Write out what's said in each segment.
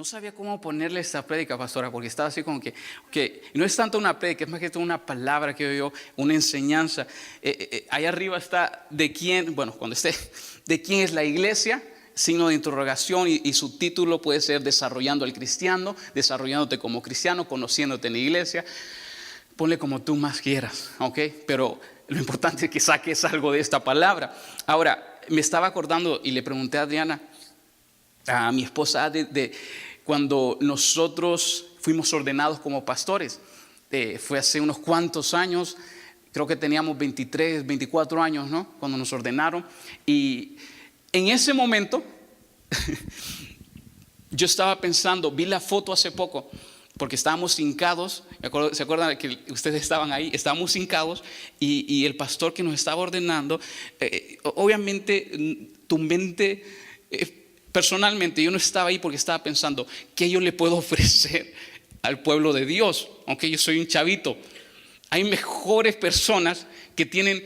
sabía cómo ponerle esta prédica, pastora, porque estaba así como que no es tanto una prédica, es más que todo una palabra que yo, una enseñanza. Ahí arriba está de quién, bueno, cuando esté, de quién es la iglesia, signo de interrogación, y su título puede ser Desarrollando al Cristiano, desarrollándote como cristiano, conociéndote en la iglesia. Ponle como tú más quieras, ¿ok? Pero lo importante es que saques algo de esta palabra. Ahora, me estaba acordando y le pregunté a Adriana, a mi esposa, de cuando nosotros fuimos ordenados como pastores. Fue hace unos cuantos años, creo que teníamos 23, 24 años, ¿no? Cuando nos ordenaron. Y en ese momento, yo estaba pensando, vi la foto hace poco, porque estábamos hincados. ¿Se acuerdan que ustedes estaban ahí? Estábamos hincados y el pastor que nos estaba ordenando, obviamente tu mente, personalmente yo no estaba ahí porque estaba pensando, ¿qué yo le puedo ofrecer al pueblo de Dios? Aunque yo soy un chavito, hay mejores personas que tienen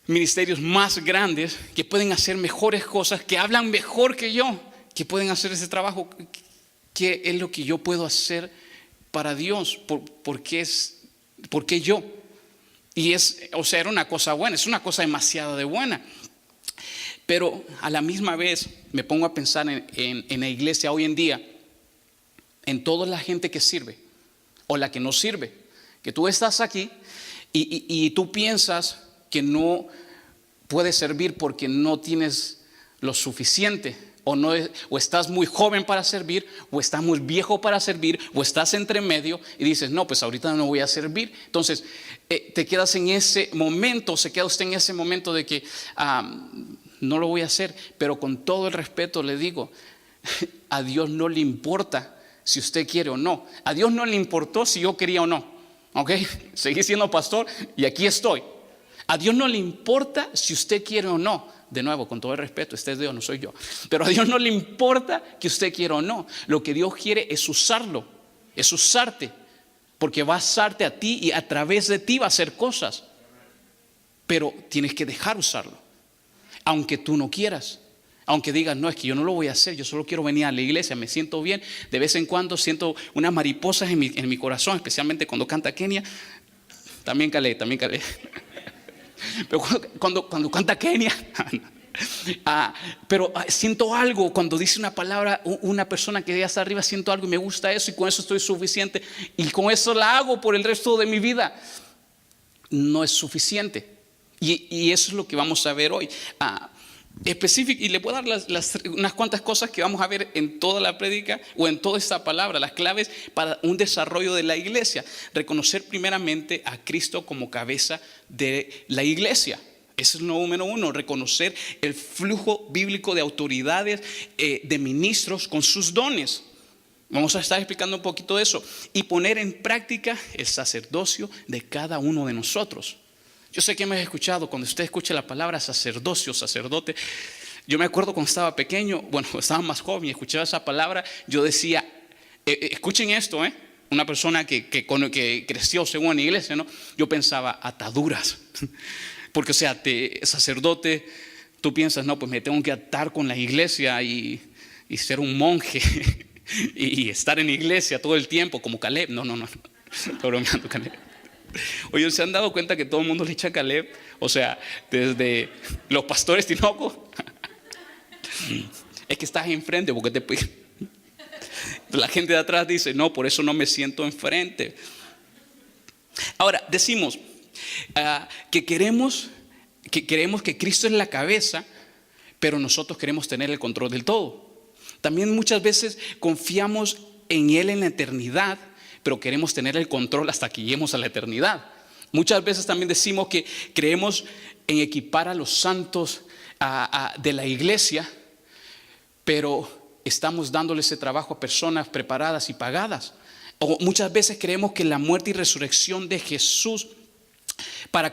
ministerios más grandes, que pueden hacer mejores cosas, que hablan mejor que yo, que pueden hacer ese trabajo. ¿Qué es lo que yo puedo hacer para Dios? ¿Por qué yo? Y era una cosa buena, es una cosa demasiado de buena. Pero a la misma vez me pongo a pensar en la iglesia hoy en día, en toda la gente que sirve o la que no sirve. Que tú estás aquí y tú piensas que no puedes servir porque no tienes lo suficiente. O estás muy joven para servir, o estás muy viejo para servir, o estás entre medio y dices, no, pues ahorita no voy a servir. Entonces te quedas en ese momento, se queda usted en ese momento de que no lo voy a hacer. Pero con todo el respeto le digo, a Dios no le importa si usted quiere o no. A Dios no le importó si yo quería o no. ¿Ok? Seguí siendo pastor y aquí estoy. A Dios no le importa si usted quiere o no. De nuevo, con todo el respeto, este es Dios, no soy yo. Pero a Dios no le importa que usted quiera o no. Lo que Dios quiere es usarlo, es usarte. Porque va a usarte a ti y a través de ti va a hacer cosas. Pero tienes que dejar usarlo. Aunque tú no quieras. Aunque digas, no, es que yo no lo voy a hacer, yo solo quiero venir a la iglesia, me siento bien. De vez en cuando siento unas mariposas en mi corazón, especialmente cuando canta Kenia. También calé. Pero cuando canta Kenia, pero siento algo cuando dice una palabra, una persona que ya está arriba, siento algo y me gusta eso, y con eso estoy suficiente, y con eso la hago por el resto de mi vida. No es suficiente, y eso es lo que vamos a ver hoy. Específico, y le voy a dar unas cuantas cosas que vamos a ver en toda la prédica o en toda esta palabra, las claves para un desarrollo de la iglesia. Reconocer primeramente a Cristo como cabeza de la iglesia. Ese es lo número uno, reconocer el flujo bíblico de autoridades, de ministros con sus dones. Vamos a estar explicando un poquito de eso y poner en práctica el sacerdocio de cada uno de nosotros. Yo sé que me has escuchado, cuando usted escucha la palabra sacerdocio, sacerdote. Yo me acuerdo cuando estaba pequeño, estaba más joven y escuchaba esa palabra, yo decía, escuchen esto, una persona que creció según la iglesia, ¿no? Yo pensaba, ataduras. Porque, sacerdote, tú piensas, no, pues me tengo que atar con la iglesia y ser un monje y estar en la iglesia todo el tiempo, como Caleb. No, estoy bromeando, Caleb. Oye, ¿se han dado cuenta que todo el mundo le echa a Caleb? Desde los pastores Tinoco. Es que estás enfrente porque la gente de atrás dice, no, por eso no me siento enfrente. Ahora, decimos que queremos que Cristo es la cabeza, pero nosotros queremos tener el control del todo. También muchas veces confiamos en Él en la eternidad, pero queremos tener el control hasta que lleguemos a la eternidad. Muchas veces también decimos que creemos en equipar a los santos de la iglesia, pero estamos dándole ese trabajo a personas preparadas y pagadas. O muchas veces creemos que la muerte y resurrección de Jesús fue para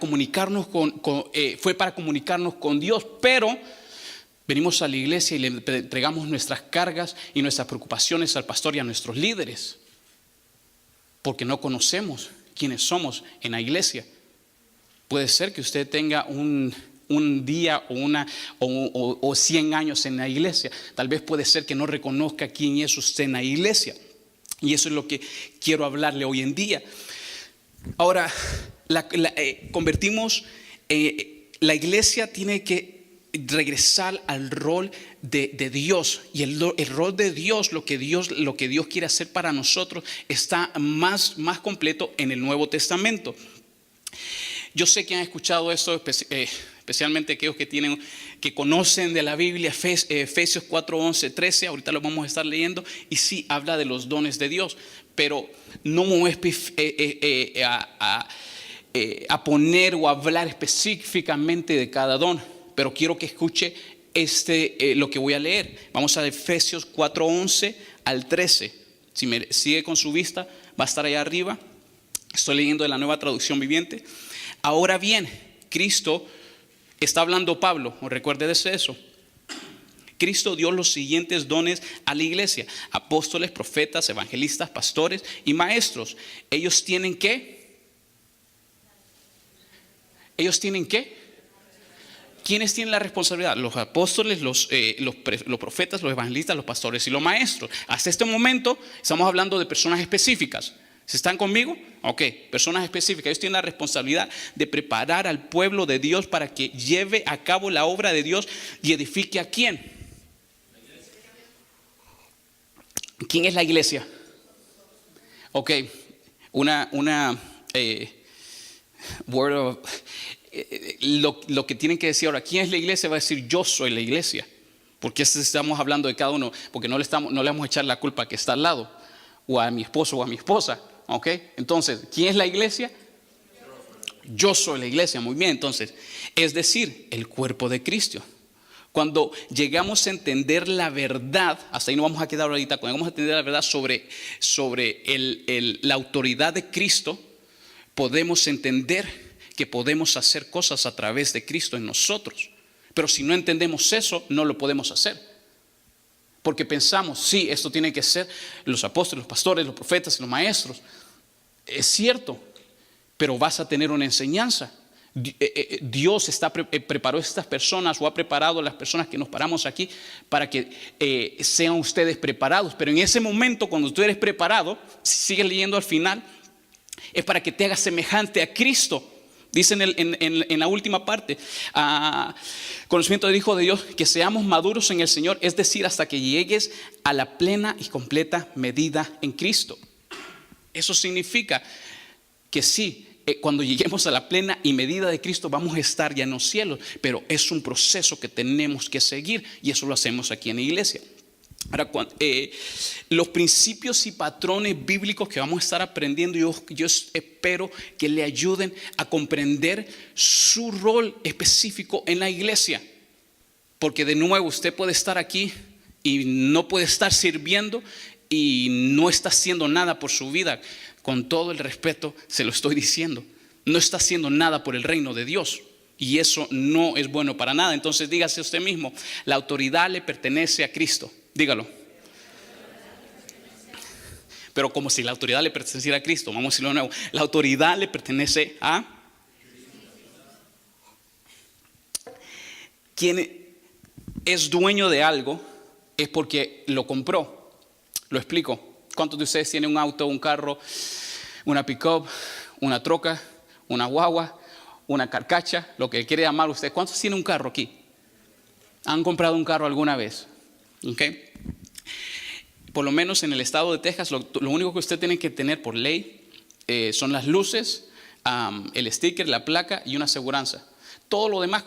comunicarnos con Dios, pero venimos a la iglesia y le entregamos nuestras cargas y nuestras preocupaciones al pastor y a nuestros líderes. Porque no conocemos quiénes somos en la iglesia. Puede ser que usted tenga un un día o 100 años en la iglesia. Tal vez puede ser que no reconozca quién es usted en la iglesia. Y eso es lo que quiero hablarle hoy en día. Ahora, la iglesia tiene que regresar al rol de Dios. Y el rol de Dios, lo que Dios quiere hacer para nosotros, está más completo en el Nuevo Testamento. Yo sé que han escuchado esto, especialmente aquellos que conocen de la Biblia, Efesios 4, 11, 13, ahorita lo vamos a estar leyendo, y sí habla de los dones de Dios, pero no me voy a poner o hablar específicamente de cada don, pero quiero que escuche lo que voy a leer. Vamos a Efesios 4, 11 al 13. Si me sigue con su vista, va a estar allá arriba. Estoy leyendo de la Nueva Traducción Viviente. Ahora bien, Cristo, está hablando Pablo, recuerde de eso. Cristo dio los siguientes dones a la iglesia: apóstoles, profetas, evangelistas, pastores y maestros. Ellos tienen ¿qué? ¿Quiénes tienen la responsabilidad? Los apóstoles, los profetas, los evangelistas, los pastores y los maestros. Hasta este momento estamos hablando de personas específicas. ¿Se están conmigo? Ok, personas específicas. Ellos tienen la responsabilidad de preparar al pueblo de Dios para que lleve a cabo la obra de Dios y edifique a ¿quién? ¿Quién es la iglesia? Ok, lo que tienen que decir ahora, ¿quién es la iglesia? Va a decir: yo soy la iglesia. Porque estamos hablando de cada uno, porque no le vamos a echar la culpa a que está al lado, o a mi esposo o a mi esposa. Ok, entonces, ¿quién es la iglesia? Yo soy la iglesia. Muy bien, entonces, es decir, el cuerpo de Cristo. Cuando llegamos a entender la verdad, hasta ahí nos vamos a quedar ahorita, cuando llegamos a entender la verdad sobre la autoridad de Cristo, podemos entender que podemos hacer cosas a través de Cristo en nosotros. Pero si no entendemos eso, no lo podemos hacer. Porque pensamos, sí, esto tiene que ser los apóstoles, los pastores, los profetas y los maestros. Es cierto, pero vas a tener una enseñanza. Dios preparó a estas personas, o ha preparado a las personas que nos paramos aquí, para que sean ustedes preparados. Pero en ese momento, cuando tú eres preparado, si sigues leyendo al final, es para que te hagas semejante a Cristo. Dice en la última parte, conocimiento del Hijo de Dios, que seamos maduros en el Señor, es decir, hasta que llegues a la plena y completa medida en Cristo. Eso significa que sí, cuando lleguemos a la plena y medida de Cristo, vamos a estar ya en los cielos, pero es un proceso que tenemos que seguir, y eso lo hacemos aquí en la iglesia. Ahora, los principios y patrones bíblicos que vamos a estar aprendiendo, yo espero que le ayuden a comprender su rol específico en la iglesia. Porque de nuevo, usted puede estar aquí y no puede estar sirviendo y no está haciendo nada por su vida. Con todo el respeto se lo estoy diciendo, no está haciendo nada por el reino de Dios. Y eso no es bueno para nada. Entonces dígase usted mismo: la autoridad le pertenece a Cristo. Dígalo. Pero como si la autoridad le perteneciera a Cristo. Vamos a decirlo de nuevo: la autoridad le pertenece a quien es dueño de algo, es porque lo compró. Lo explico. ¿Cuántos de ustedes tienen un auto, un carro, una pick-up, una troca, una guagua, una carcacha, lo que quiere llamar usted? ¿Cuántos tienen un carro aquí? ¿Han comprado un carro alguna vez? Okay. Por lo menos en el estado de Texas, lo único que usted tiene que tener por ley son las luces, el sticker, la placa y una aseguranza. Todo lo demás,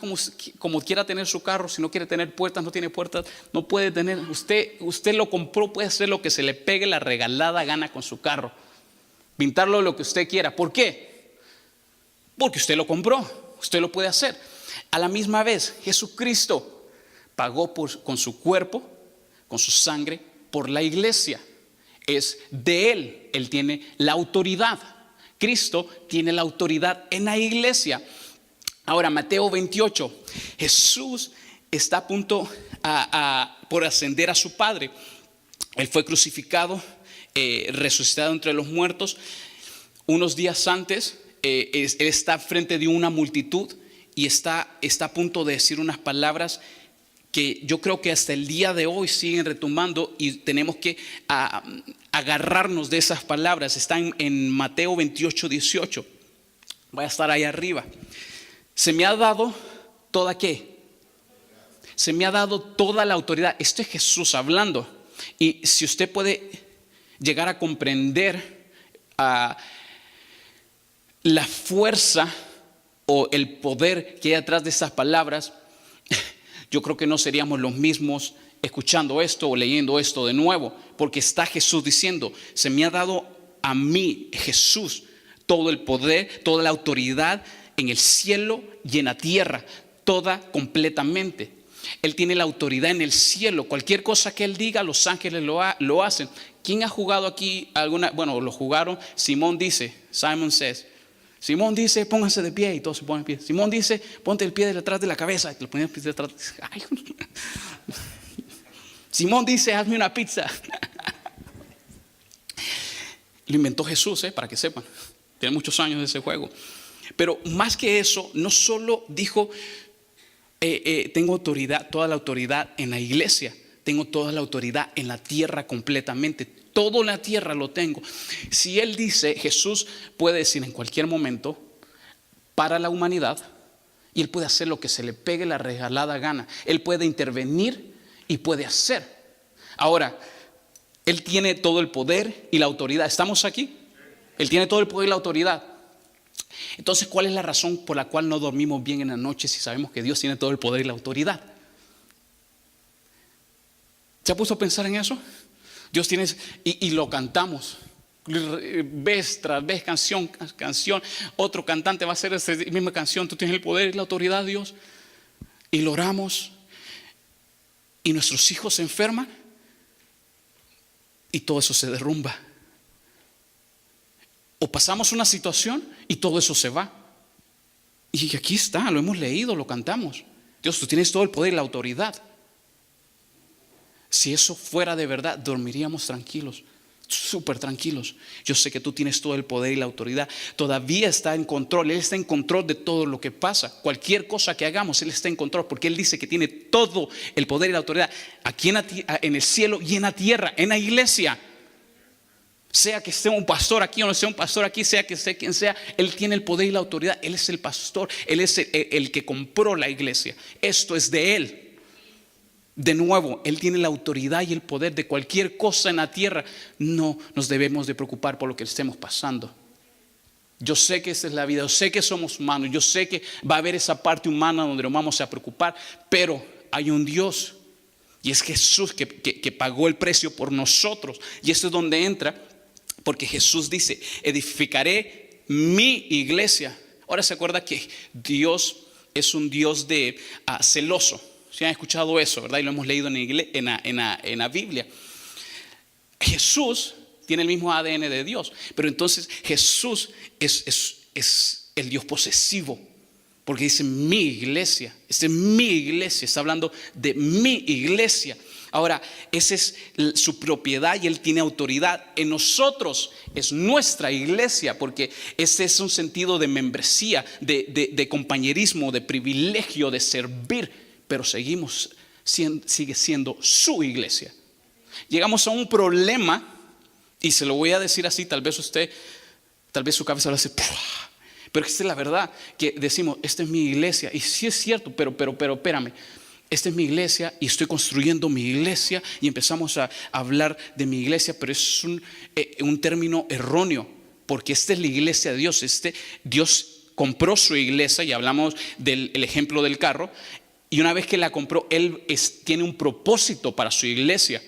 como quiera tener su carro, si no quiere tener puertas, no tiene puertas, no puede tener. Usted lo compró, puede hacer lo que se le pegue la regalada gana con su carro, pintarlo lo que usted quiera. ¿Por qué? Porque usted lo compró, usted lo puede hacer. A la misma vez, Jesucristo pagó con su cuerpo, con su sangre, por la iglesia. Es de Él tiene la autoridad. Cristo tiene la autoridad en la iglesia. Ahora, Mateo 28, Jesús está a punto por ascender a su Padre. Él fue crucificado, resucitado entre los muertos. Unos días antes, Él está frente de una multitud y está a punto de decir unas palabras que yo creo que hasta el día de hoy siguen retumbando y tenemos que agarrarnos de esas palabras. Están en Mateo 28:18. Voy a estar ahí arriba. Se me ha dado toda ¿qué? Se me ha dado toda la autoridad. Esto es Jesús hablando. Y si usted puede llegar a comprender la fuerza o el poder que hay atrás de esas palabras, yo creo que no seríamos los mismos escuchando esto o leyendo esto de nuevo, porque está Jesús diciendo: se me ha dado a mí, Jesús, todo el poder, toda la autoridad en el cielo y en la tierra, toda completamente. Él tiene la autoridad en el cielo. Cualquier cosa que Él diga, los ángeles lo hacen. ¿Quién ha jugado aquí alguna? Bueno, lo jugaron. Simón dice, Simon says. Simón dice, pónganse de pie, y todos se ponen de pie. Simón dice, ponte el pie detrás de la cabeza, y te lo ponen detrás. Ay. Simón dice, hazme una pizza. Lo inventó Jesús, para que sepan. Tiene muchos años de ese juego. Pero más que eso, no solo dijo, tengo autoridad, toda la autoridad en la iglesia, tengo toda la autoridad en la tierra completamente. Todo en la tierra lo tengo. Si Él dice, Jesús puede decir en cualquier momento para la humanidad, y Él puede hacer lo que se le pegue la regalada gana. Él puede intervenir y puede hacer. Ahora, Él tiene todo el poder y la autoridad. ¿Estamos aquí? Él tiene todo el poder y la autoridad. Entonces, ¿cuál es la razón por la cual no dormimos bien en la noche si sabemos que Dios tiene todo el poder y la autoridad? ¿Se ha puesto a pensar en eso? Dios tiene, y lo cantamos vez tras vez, canción, otro cantante va a hacer esa misma canción. Tú tienes el poder y la autoridad, Dios, y lo oramos, y nuestros hijos se enferman y todo eso se derrumba. O pasamos una situación y todo eso se va. Y aquí está, lo hemos leído, lo cantamos. Dios, tú tienes todo el poder y la autoridad. Si eso fuera de verdad, dormiríamos tranquilos, súper tranquilos. Yo sé que tú tienes todo el poder y la autoridad. Todavía está en control. Él está en control de todo lo que pasa. Cualquier cosa que hagamos, Él está en control, porque Él dice que tiene todo el poder y la autoridad aquí en el cielo y en la tierra, en la iglesia. Sea que sea un pastor aquí o no sea un pastor aquí, sea que sea quien sea, Él tiene el poder y la autoridad. Él es el pastor, Él es el que compró la iglesia. Esto es de Él. De nuevo, Él tiene la autoridad y el poder de cualquier cosa en la tierra. No nos debemos de preocupar por lo que estemos pasando. Yo sé que esa es la vida, yo sé que somos humanos, yo sé que va a haber esa parte humana donde nos vamos a preocupar, pero hay un Dios, y es Jesús que pagó el precio por nosotros. Y esto es donde entra, porque Jesús dice, edificaré mi iglesia. Ahora se acuerda que Dios es un Dios de celoso. Si han escuchado eso, ¿verdad? Y lo hemos leído en la Biblia. Jesús tiene el mismo ADN de Dios, pero entonces Jesús es el Dios posesivo, porque dice mi iglesia. Esta es mi iglesia, está hablando de mi iglesia. Ahora, esa es su propiedad y Él tiene autoridad. En nosotros es nuestra iglesia, porque ese es un sentido de membresía, de compañerismo, de privilegio, de servir. Pero sigue siendo su iglesia. Llegamos a un problema, y se lo voy a decir así, tal vez su cabeza va a decir, pero esta es la verdad, que decimos, esta es mi iglesia, y sí es cierto, pero espérame, esta es mi iglesia y estoy construyendo mi iglesia, y empezamos a hablar de mi iglesia, pero es un término erróneo, porque esta es la iglesia de Dios. Dios compró su iglesia, y hablamos del ejemplo del carro. Y una vez que la compró, Él tiene un propósito para su iglesia.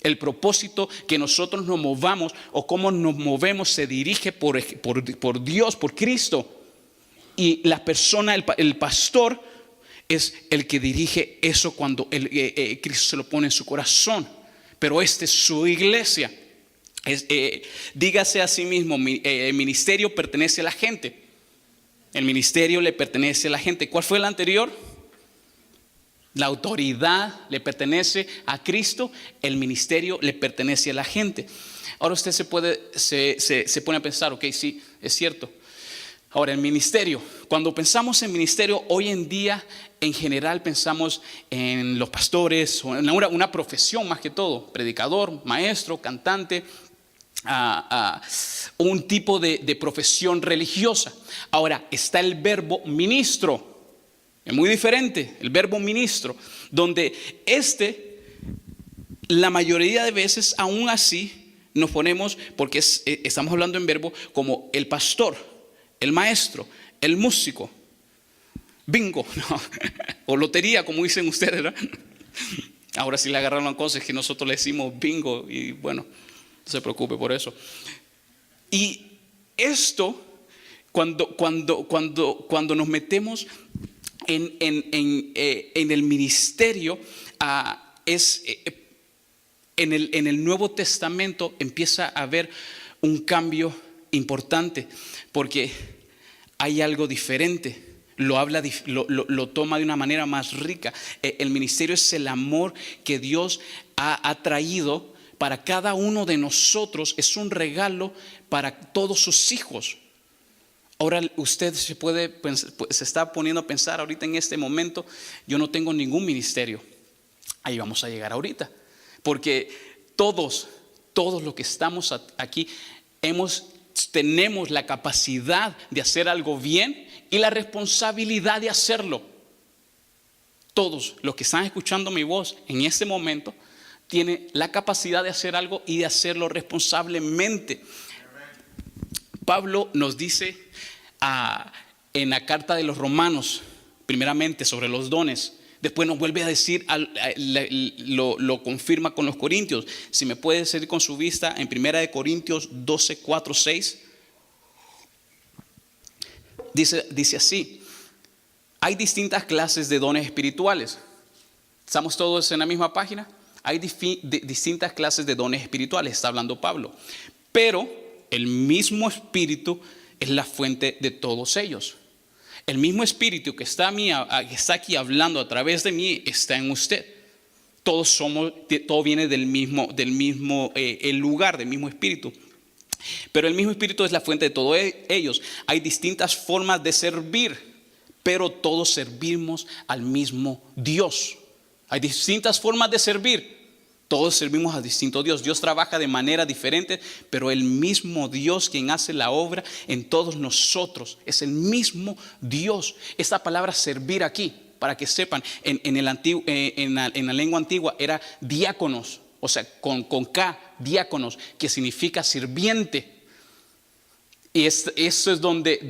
El propósito que nosotros nos movamos o cómo nos movemos se dirige por Dios, por Cristo. Y la persona, el pastor, es el que dirige eso cuando Cristo se lo pone en su corazón. Pero esta es su iglesia. Dígase a sí mismo, el ministerio pertenece a la gente. El ministerio le pertenece a la gente. ¿Cuál fue el anterior? La autoridad le pertenece a Cristo, el ministerio le pertenece a la gente. Ahora usted se pone a pensar, ok, sí, es cierto. Ahora el ministerio, cuando pensamos en ministerio, hoy en día en general pensamos en los pastores, o en una profesión más que todo, predicador, maestro, cantante, un tipo de profesión religiosa. Ahora está el verbo ministro, es muy diferente, el verbo ministro, donde la mayoría de veces aún así nos ponemos, porque estamos hablando en verbo como el pastor, el maestro, el músico, bingo, ¿no? O lotería, como dicen ustedes, ¿verdad? Ahora sí le agarraron cosas que nosotros le decimos bingo, y bueno, no se preocupe por eso. Y esto, cuando nos metemos en el ministerio, en el Nuevo Testamento empieza a haber un cambio importante, porque hay algo diferente. Lo toma de una manera más rica. El ministerio es el amor que Dios ha traído para cada uno de nosotros. Es un regalo para todos sus hijos. Ahora usted se está poniendo a pensar ahorita en este momento: yo no tengo ningún ministerio. Ahí vamos a llegar ahorita, porque todos los que estamos aquí tenemos la capacidad de hacer algo bien y la responsabilidad de hacerlo. Todos los que están escuchando mi voz en este momento tienen la capacidad de hacer algo y de hacerlo responsablemente. Pablo nos dice en la carta de los Romanos, primeramente sobre los dones. Después nos vuelve a decir, lo confirma con los Corintios. Si me puede seguir con su vista en 1 Corintios 12, 4, 6. Dice así: hay distintas clases de dones espirituales. ¿Estamos todos en la misma página? Hay distintas clases de dones espirituales, está hablando Pablo. Pero el mismo Espíritu es la fuente de todos ellos. El mismo Espíritu que está aquí hablando a través de mí está en usted. Todo viene del mismo el lugar, del mismo Espíritu. Pero el mismo Espíritu es la fuente de todos ellos. Hay distintas formas de servir, pero todos servimos al mismo Dios. Hay distintas formas de servir. Todos servimos a distinto Dios. Dios trabaja de manera diferente, pero el mismo Dios quien hace la obra en todos nosotros. Es el mismo Dios. Esta palabra servir aquí, para que sepan, en la lengua antigua era diáconos, o sea, con K, diáconos, que significa sirviente. Y eso es donde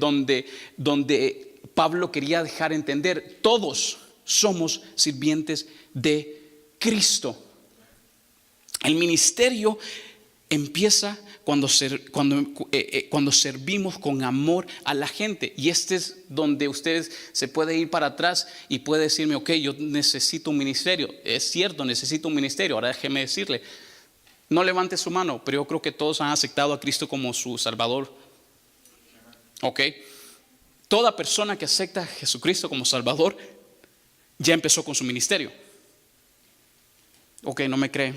Pablo quería dejar entender: todos somos sirvientes de Cristo. El ministerio empieza cuando servimos con amor a la gente. Y es donde ustedes se puede ir para atrás y puede decirme: ok, yo necesito un ministerio. Es cierto, necesito un ministerio. Ahora déjeme decirle, no levante su mano, pero yo creo que todos han aceptado a Cristo como su Salvador. Ok, toda persona que acepta a Jesucristo como Salvador ya empezó con su ministerio. Ok, no me creen.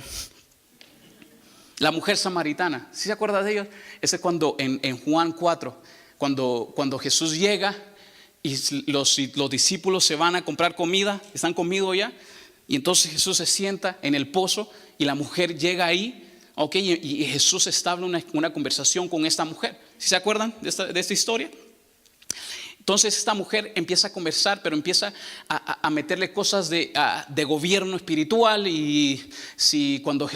La mujer samaritana, ¿sí se acuerda de ellos? Ese es cuando en Juan 4, cuando Jesús llega y los discípulos se van a comprar comida, están comidos ya, y entonces Jesús se sienta en el pozo y la mujer llega ahí, okay, y Jesús establece una conversación con esta mujer. ¿Sí se acuerdan de esta historia? Entonces esta mujer empieza a conversar, pero empieza a meterle cosas de gobierno espiritual. Y si cuando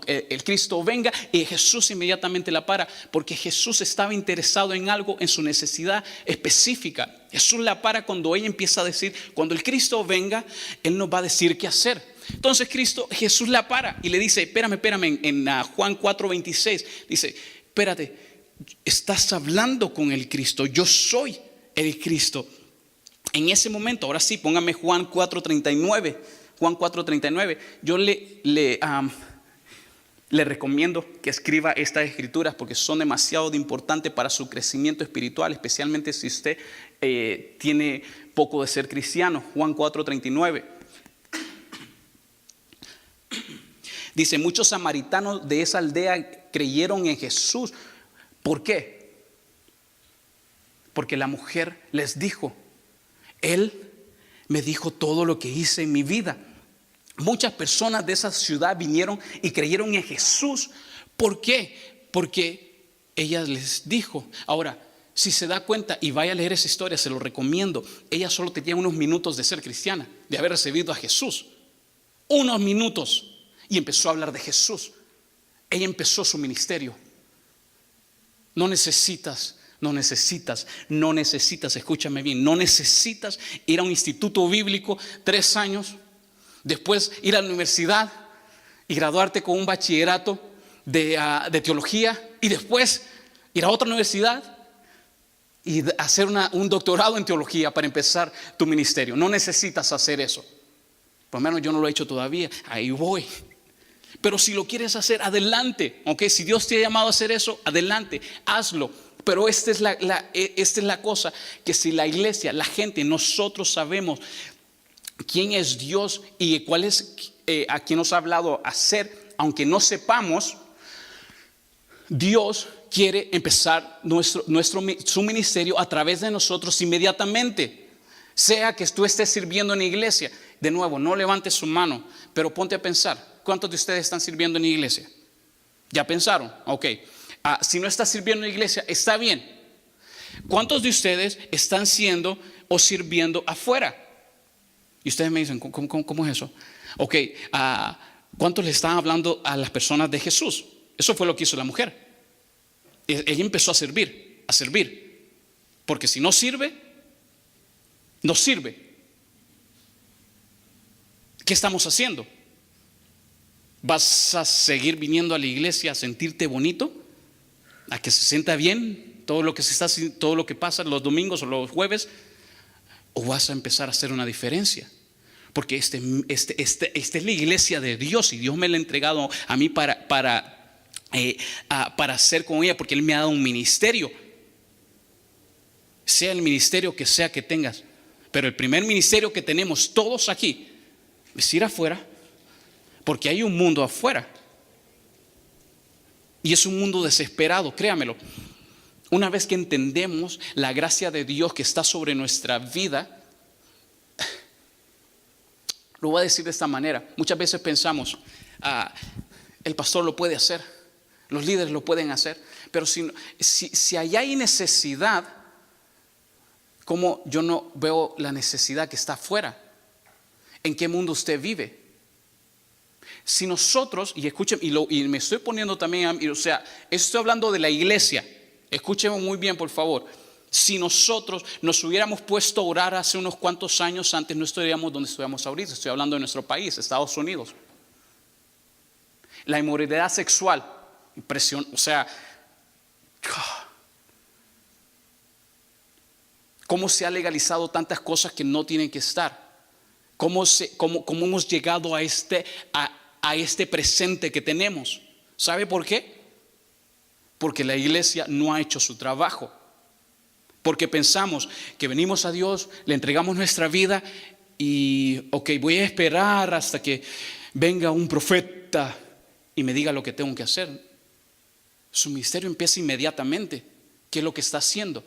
el Cristo venga, y Jesús inmediatamente la para, porque Jesús estaba interesado en algo, en su necesidad específica. Jesús la para cuando ella empieza a decir: cuando el Cristo venga, Él nos va a decir qué hacer. Entonces Jesús la para y le dice: espérame, en Juan 4:26 dice: espérate, estás hablando con el Cristo, yo soy el Cristo. En ese momento, ahora sí, póngame Juan 4:39. Juan 4:39. Yo le recomiendo que escriba estas escrituras, porque son demasiado importantes para su crecimiento espiritual, especialmente si usted tiene poco de ser cristiano. Juan 4:39. Dice: muchos samaritanos de esa aldea creyeron en Jesús. ¿Por qué? Porque la mujer les dijo: Él me dijo todo lo que hice en mi vida. Muchas personas de esa ciudad vinieron y creyeron en Jesús. ¿Por qué? Porque ella les dijo. Ahora, si se da cuenta y vaya a leer esa historia, se lo recomiendo. Ella solo tenía unos minutos de ser cristiana, de haber recibido a Jesús. Unos minutos. Y empezó a hablar de Jesús. Ella empezó su ministerio. No necesitas, escúchame bien, no necesitas ir a un instituto bíblico 3 años, después ir a la universidad y graduarte con un bachillerato de teología, y después ir a otra universidad y hacer un doctorado en teología para empezar tu ministerio. No necesitas hacer eso. Por lo menos yo no lo he hecho todavía. Ahí voy. Pero si lo quieres hacer, adelante. ¿Okay? Si Dios te ha llamado a hacer eso, adelante, hazlo. Pero esta es la cosa, que si la iglesia, la gente, nosotros sabemos quién es Dios y cuál es a quien nos ha hablado a hacer, aunque no sepamos, Dios quiere empezar su ministerio a través de nosotros inmediatamente. Sea que tú estés sirviendo en la iglesia. De nuevo, no levantes su mano, pero ponte a pensar. ¿Cuántos de ustedes están sirviendo en la iglesia? ¿Ya pensaron? Ok. Si no estás sirviendo en la iglesia, está bien. ¿Cuántos de ustedes están siendo o sirviendo afuera? Y ustedes me dicen, ¿cómo es eso? Ok. ¿Cuántos le están hablando a las personas de Jesús? Eso fue lo que hizo la mujer. Ella empezó a servir. Porque si no sirve, no sirve. ¿Qué estamos haciendo? ¿Vas a seguir viniendo a la iglesia a sentirte bonito? ¿A que se sienta bien todo lo que pasa los domingos o los jueves? ¿O vas a empezar a hacer una diferencia? Porque esta es la iglesia de Dios, y Dios me la ha entregado a mí para hacer con ella, porque Él me ha dado un ministerio. Sea el ministerio que sea que tengas, pero el primer ministerio que tenemos todos aquí es ir afuera, porque hay un mundo afuera. Y es un mundo desesperado, créamelo. Una vez que entendemos la gracia de Dios que está sobre nuestra vida, lo voy a decir de esta manera. Muchas veces pensamos, el pastor lo puede hacer, los líderes lo pueden hacer, pero si allá hay necesidad, ¿cómo yo no veo la necesidad que está afuera? ¿En qué mundo usted vive? Si nosotros, y escuchen, y me estoy poniendo también, estoy hablando de la iglesia, escúchenme muy bien por favor. Si nosotros nos hubiéramos puesto a orar hace unos cuantos años antes, no estaríamos donde estamos ahorita. Estoy hablando de nuestro país, Estados Unidos. La inmoralidad sexual, impresión, cómo se ha legalizado tantas cosas que no tienen que estar. Cómo hemos llegado a este presente que tenemos. ¿Sabe por qué? Porque la iglesia no ha hecho su trabajo. Porque pensamos que venimos a Dios, le entregamos nuestra vida y voy a esperar hasta que venga un profeta y me diga lo que tengo que hacer. Su ministerio empieza inmediatamente. ¿Qué es lo que está haciendo?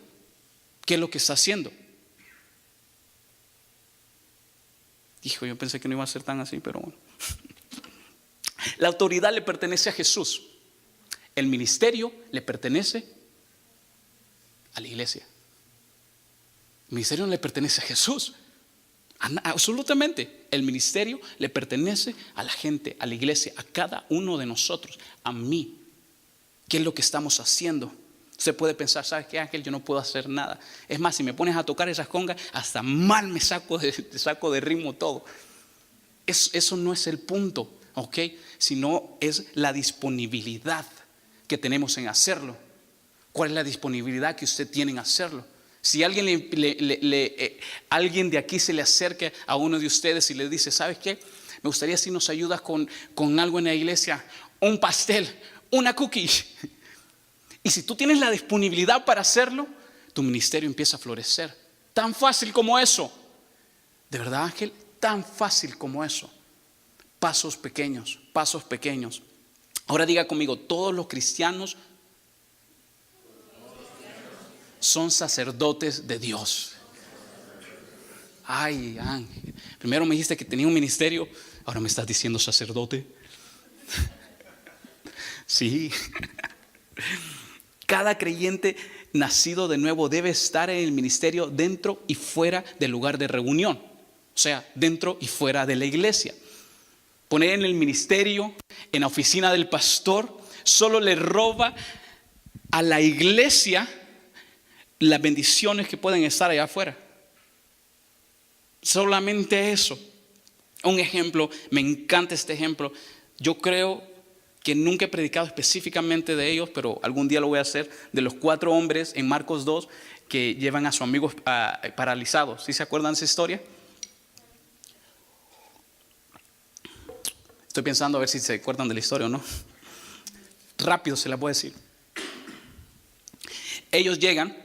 ¿Qué es lo que está haciendo? Hijo, yo pensé que no iba a ser tan así, pero bueno. La autoridad le pertenece a Jesús. El ministerio le pertenece a la iglesia. El ministerio no le pertenece a Jesús. Absolutamente. El ministerio le pertenece a la gente, a la iglesia, a cada uno de nosotros, a mí. ¿Qué es lo que estamos haciendo? Usted puede pensar, ¿sabes qué, Ángel? Yo no puedo hacer nada. Es más, si me pones a tocar esas congas, hasta mal me saco de ritmo todo. Eso no es el punto, ¿ok? Sino es la disponibilidad que tenemos en hacerlo. ¿Cuál es la disponibilidad que usted tiene en hacerlo? Si alguien alguien de aquí se le acerca a uno de ustedes y le dice, ¿sabes qué? Me gustaría si nos ayudas con algo en la iglesia, un pastel, una cookie. Y si tú tienes la disponibilidad para hacerlo, tu ministerio empieza a florecer. Tan fácil como eso. De verdad, Ángel, tan fácil como eso. Pasos pequeños, pasos pequeños. Ahora diga conmigo, todos los cristianos son sacerdotes de Dios. Ay, Ángel, primero me dijiste que tenía un ministerio, ahora me estás diciendo sacerdote. Sí. Cada creyente nacido de nuevo debe estar en el ministerio dentro y fuera del lugar de reunión. O sea, dentro y fuera de la iglesia. Poner en el ministerio, en la oficina del pastor, solo le roba a la iglesia las bendiciones que pueden estar allá afuera. Solamente eso. Un ejemplo, me encanta este ejemplo. Yo creo que nunca he predicado específicamente de ellos, pero algún día lo voy a hacer, de los 4 hombres en Marcos 2 que llevan a su amigo paralizado. ¿Sí se acuerdan de esa historia? Estoy pensando a ver si se acuerdan de la historia o no. Rápido se la voy a decir. Ellos llegan,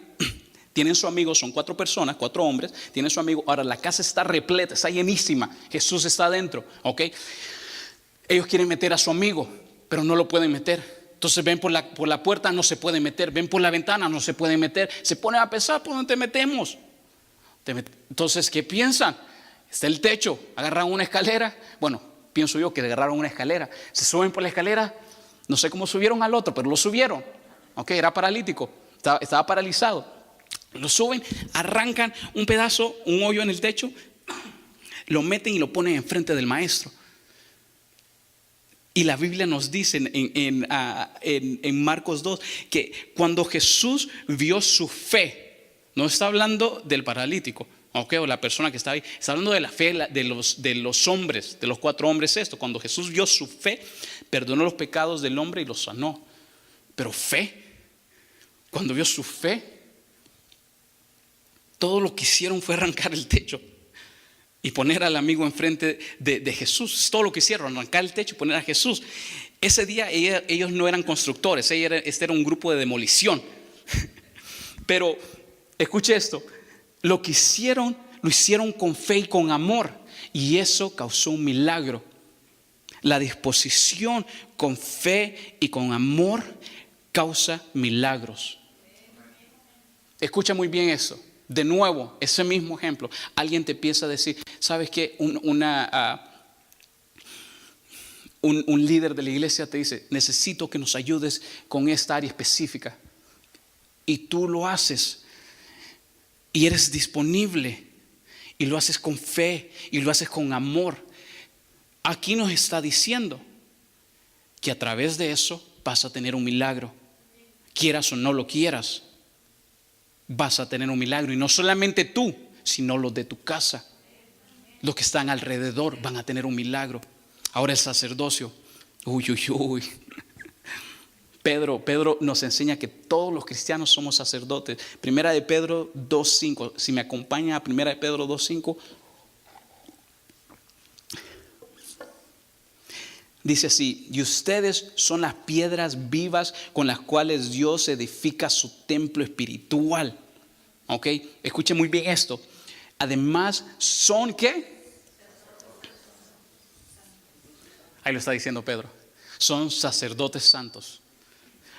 tienen su amigo, son 4 personas, 4 hombres, tienen su amigo. Ahora la casa está repleta, está llenísima. Jesús está adentro, ¿ok? Ellos quieren meter a su amigo, pero no lo pueden meter. Entonces ven por la puerta, no se pueden meter. Ven por la ventana, no se pueden meter. Se ponen a pensar, ¿por dónde te metemos? Entonces, ¿qué piensan? Está el techo, agarran una escalera. Bueno, pienso yo que agarraron una escalera. Se suben por la escalera, no sé cómo subieron al otro, pero lo subieron. Ok, era paralítico, estaba paralizado. Lo suben, arrancan un pedazo, un hoyo en el techo, lo meten y lo ponen enfrente del maestro. Y la Biblia nos dice en Marcos 2 que cuando Jesús vio su fe, no está hablando del paralítico, okay, o la persona que está ahí, está hablando de la fe de los hombres, de los 4 hombres esto. Cuando Jesús vio su fe, perdonó los pecados del hombre y los sanó. Pero fe, cuando vio su fe, todo lo que hicieron fue arrancar el techo y poner al amigo enfrente de Jesús. Todo lo que hicieron, arrancar el techo y poner a Jesús. Ese día ellos no eran constructores, este era un grupo de demolición. Pero escuche esto, lo que hicieron, lo hicieron con fe y con amor, y eso causó un milagro. La disposición con fe y con amor causa milagros. Escucha muy bien eso. De nuevo, ese mismo ejemplo. Alguien te empieza a decir, ¿sabes qué? Un líder de la iglesia te dice, necesito que nos ayudes con esta área específica. Y tú lo haces. Y eres disponible. Y lo haces con fe. Y lo haces con amor. Aquí nos está diciendo que a través de eso vas a tener un milagro. Quieras o no lo quieras, vas a tener un milagro. Y no solamente tú, sino los de tu casa, los que están alrededor van a tener un milagro. Ahora el sacerdocio. Uy. Pedro nos enseña que todos los cristianos somos sacerdotes. Primera de Pedro 2:5. Si me acompaña a Primera de Pedro 2:5. Dice así: y ustedes son las piedras vivas con las cuales Dios edifica su templo espiritual. Ok, escuche muy bien esto. Además, ¿son qué? Ahí lo está diciendo Pedro. Son sacerdotes santos.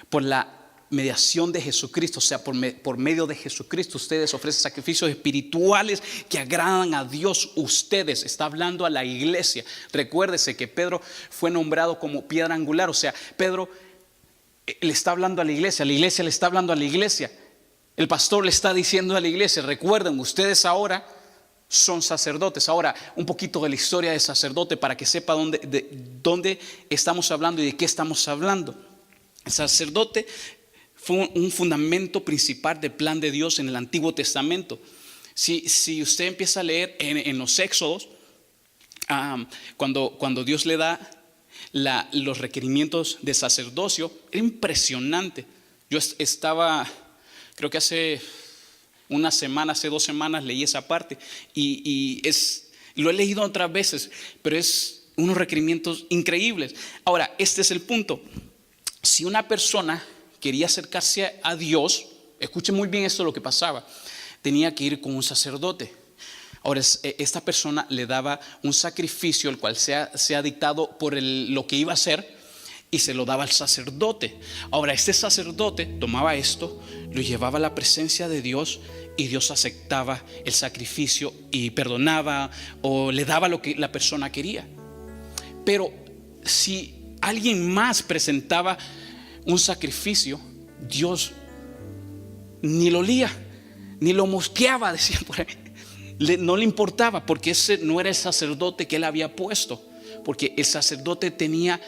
Por la mediación de Jesucristo, o sea, por medio de Jesucristo, ustedes ofrecen sacrificios espirituales que agradan a Dios. Ustedes, está hablando a la iglesia. Recuérdese que Pedro fue nombrado como piedra angular, o sea, Pedro le está hablando a la iglesia le está hablando a la iglesia. El pastor le está diciendo a la iglesia, recuerden, ustedes ahora son sacerdotes. Ahora, un poquito de la historia de sacerdote para que sepa de dónde estamos hablando y de qué estamos hablando. El sacerdote fue un fundamento principal del plan de Dios en el Antiguo Testamento. Si usted empieza a leer en los Éxodos, cuando Dios le da los requerimientos de sacerdocio, es impresionante. Yo estaba, creo que hace 2 semanas leí esa parte y lo he leído otras veces, pero es unos requerimientos increíbles. Ahora, este es el punto. Si una persona quería acercarse a Dios, escuche muy bien esto, lo que pasaba, tenía que ir con un sacerdote. Ahora, esta persona le daba un sacrificio, el cual sea dictado por lo que iba a hacer, y se lo daba al sacerdote. Ahora este sacerdote tomaba esto, lo llevaba a la presencia de Dios y Dios aceptaba el sacrificio y perdonaba o le daba lo que la persona quería. Pero si alguien más presentaba un sacrificio, Dios ni lo olía, ni lo mosqueaba, decían por ahí. No le importaba, porque ese no era el sacerdote que él había puesto, porque el sacerdote tenía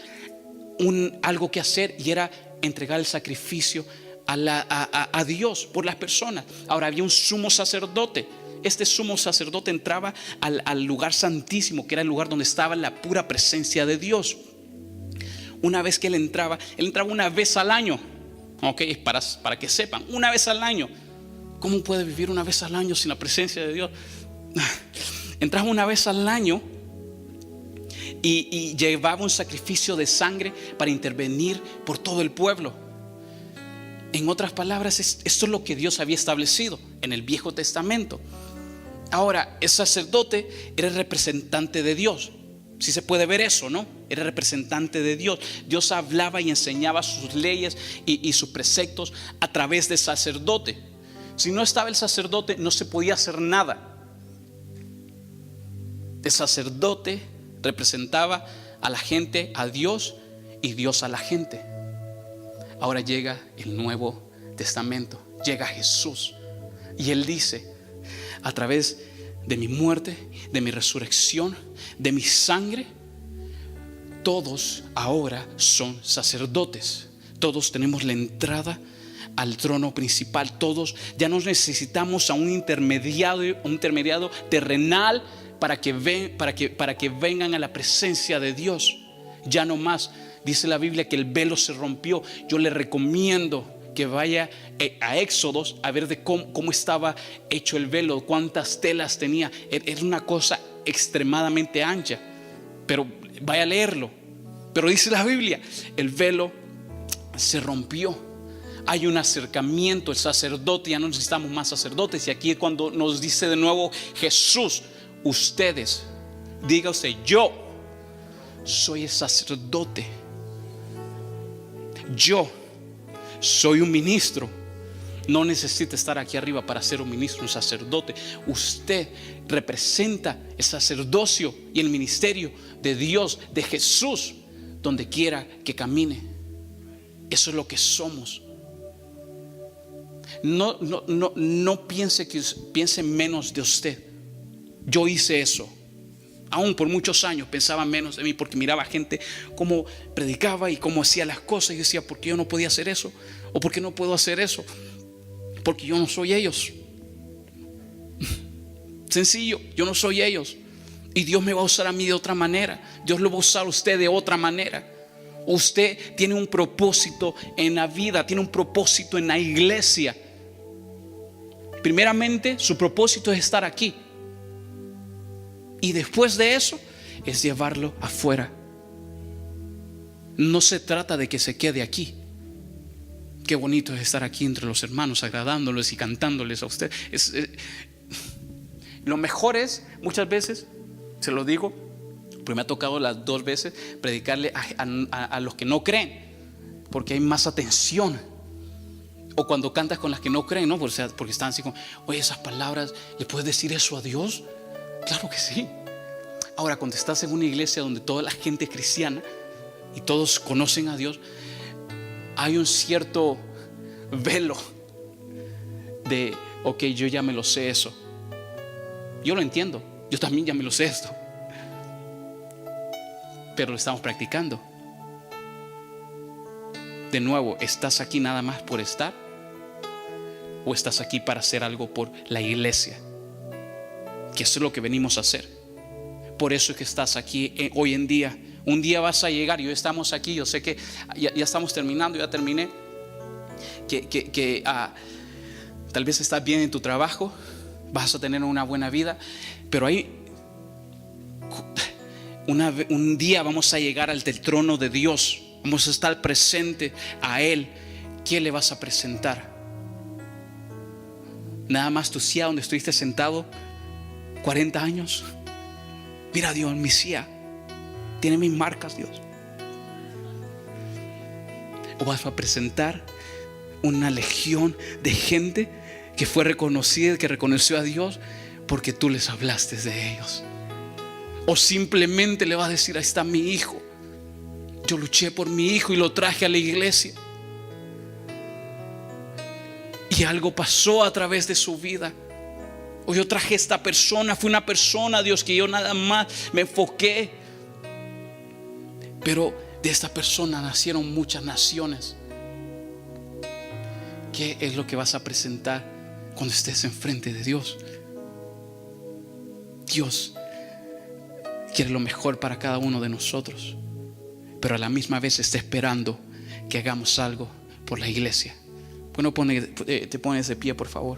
algo que hacer, y era entregar el sacrificio a Dios por las personas. Ahora había un sumo sacerdote. Este sumo sacerdote entraba al lugar santísimo, que era el lugar donde estaba la pura presencia de Dios. Una vez que él entraba una vez al año. Ok, para que sepan, una vez al año. ¿Cómo puede vivir una vez al año sin la presencia de Dios? Entraba una vez al año y llevaba un sacrificio de sangre para intervenir por todo el pueblo. En otras palabras, esto es lo que Dios había establecido en el Viejo Testamento. Ahora, el sacerdote era el representante de Dios. Si se puede ver eso, ¿no? Era representante de Dios. Dios hablaba y enseñaba sus leyes y sus preceptos a través del sacerdote. Si no estaba el sacerdote, no se podía hacer nada. El sacerdote representaba a la gente, a Dios, y Dios a la gente. Ahora llega el Nuevo Testamento, llega Jesús, y Él dice: a través de mi muerte, de mi resurrección, de mi sangre, todos ahora son sacerdotes. Todos tenemos la entrada al trono principal. Todos ya no necesitamos a un intermediario terrenal para que vengan a la presencia de Dios. Ya no más. Dice la Biblia que el velo se rompió. Yo le recomiendo que vaya a Éxodos a ver de cómo estaba hecho el velo, cuántas telas tenía. Era una cosa extremadamente ancha, pero vaya a leerlo. Pero dice la Biblia, el velo se rompió. Hay un acercamiento. El sacerdote, ya no necesitamos más sacerdotes. Y aquí es cuando nos dice de nuevo Jesús: ustedes, diga usted, yo soy el sacerdote. Yo soy un ministro. No necesita estar aquí arriba para ser un ministro, un sacerdote. Usted representa el sacerdocio y el ministerio de Dios, de Jesús, donde quiera que camine. Eso es lo que somos. No piense menos de usted. Yo hice eso. Aún por muchos años pensaba menos de mí, porque miraba gente cómo predicaba y cómo hacía las cosas, y decía: ¿por qué yo no podía hacer eso? ¿O por qué no puedo hacer eso? Porque yo no soy ellos. Sencillo, yo no soy ellos. Y Dios me va a usar a mí de otra manera. Dios lo va a usar a usted de otra manera. Usted tiene un propósito en la vida, tiene un propósito en la iglesia. Primeramente, su propósito es estar aquí. Y después de eso es llevarlo afuera. No se trata de que se quede aquí. Qué bonito es estar aquí entre los hermanos, agradándoles y cantándoles a usted. Lo mejor es, muchas veces, se lo digo, porque me ha tocado las 2 veces predicarle a los que no creen, porque hay más atención. O cuando cantas con las que no creen, ¿no? Porque están así como: oye, esas palabras, ¿le puedes decir eso a Dios? Claro que sí. Ahora, cuando estás en una iglesia donde toda la gente es cristiana y todos conocen a Dios, hay un cierto velo de: ok, yo ya me lo sé eso. Yo lo entiendo, yo también ya me lo sé esto, pero lo estamos practicando. De nuevo, ¿estás aquí nada más por estar? ¿O estás aquí para hacer algo por la iglesia? Que eso es lo que venimos a hacer. Por eso es que estás aquí hoy en día. Un día vas a llegar, y hoy estamos aquí. Yo sé que ya estamos terminando, ya terminé. Tal vez estás bien en tu trabajo, vas a tener una buena vida, pero un día vamos a llegar al del trono de Dios. Vamos a estar presente a Él. ¿Qué le vas a presentar? Nada más tu silla donde estuviste sentado 40 años. Mira, Dios, mi silla tiene mis marcas, Dios. o vas a presentar una legión de gente que fue reconocida, que reconoció a Dios porque tú les hablaste de ellos? O simplemente le vas a decir: ahí está mi hijo, yo luché por mi hijo y lo traje a la iglesia, y algo pasó a través de su vida. O yo traje esta persona, fue una persona, Dios, que yo nada más me enfoqué, pero de esta persona nacieron muchas naciones. ¿Qué es lo que vas a presentar cuando estés enfrente de Dios? Dios quiere lo mejor para cada uno de nosotros, pero a la misma vez está esperando que hagamos algo por la iglesia. Bueno, te pones de pie, por favor.